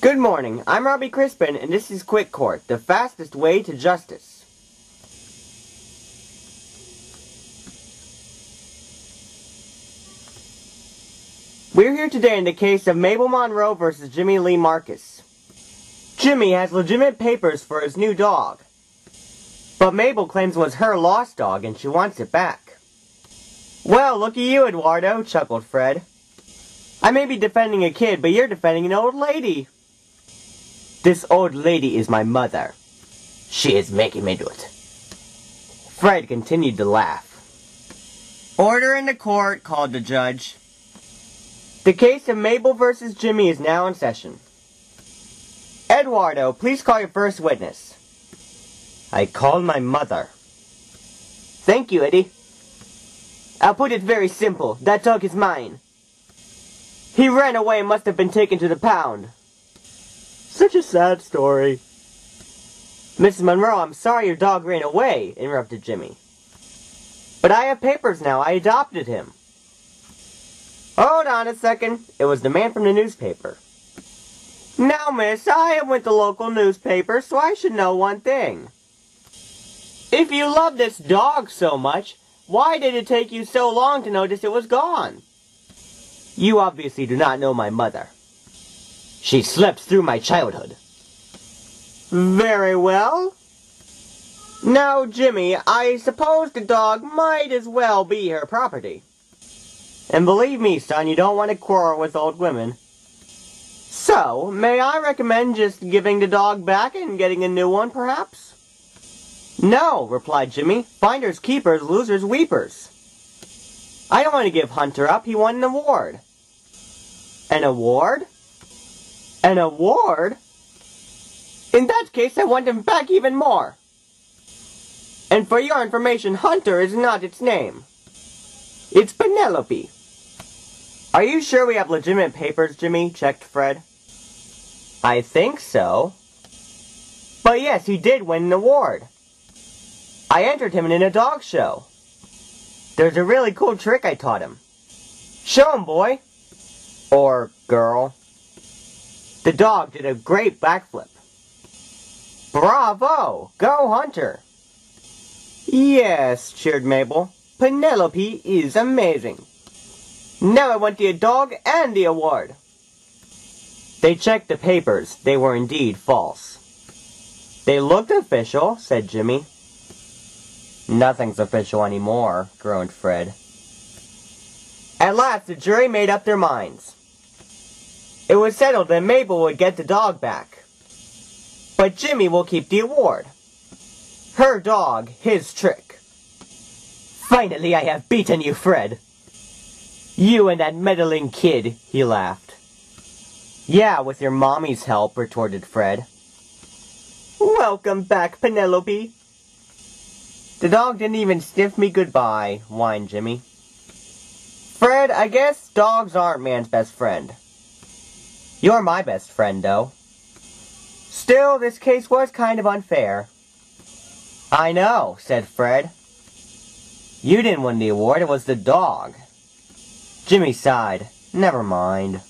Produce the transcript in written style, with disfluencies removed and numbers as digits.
Good morning, I'm Robbie Crispin, and this is Quick Court, the fastest way to justice. We're here today in the case of Mabel Monroe versus Jimmy Lee Marcus. Jimmy has legitimate papers for his new dog, but Mabel claims it was her lost dog and she wants it back. Well, look at you, Eduardo, chuckled Fred. I may be defending a kid, but you're defending an old lady. This old lady is my mother. She is making me do it. Fred continued to laugh. Order in the court, called the judge. The case of Mabel versus Jimmy is now in session. Eduardo, please call your first witness. I call my mother. Thank you, Eddie. I'll put it very simple. That dog is mine. He ran away and must have been taken to the pound. Such a sad story. Mrs. Monroe, I'm sorry your dog ran away, interrupted Jimmy. But I have papers now. I adopted him. Hold on a second. It was the man from the newspaper. Now, miss, I am with the local newspaper, so I should know one thing. If you love this dog so much, why did it take you so long to notice it was gone? You obviously do not know my mother. She slept through my childhood. Very well. Now, Jimmy, I suppose the dog might as well be her property. And believe me, son, you don't want to quarrel with old women. So, may I recommend just giving the dog back and getting a new one, perhaps? No, replied Jimmy. Finders keepers, losers weepers. I don't want to give Hunter up. He won an award. An award? An award? In that case, I want him back even more. And for your information, Hunter is not its name. It's Penelope. Are you sure we have legitimate papers, Jimmy? Checked Fred. I think so. But yes, he did win an award. I entered him in a dog show. There's a really cool trick I taught him. Show him, boy. Or girl. The dog did a great backflip. Bravo! Go Hunter! Yes, cheered Mabel. Penelope is amazing. Now I want the dog and the award. They checked the papers. They were indeed false. They looked official, said Jimmy. Nothing's official anymore, groaned Fred. At last, the jury made up their minds. It was settled that Mabel would get the dog back. But Jimmy will keep the award. Her dog, his trick. Finally, I have beaten you, Fred. You and that meddling kid, he laughed. Yeah, with your mommy's help, retorted Fred. Welcome back, Penelope. The dog didn't even sniff me goodbye, whined Jimmy. Fred, I guess dogs aren't man's best friend. You're my best friend, though. Still, this case was kind of unfair. I know, said Fred. You didn't win the award, it was the dog. Jimmy sighed. Never mind.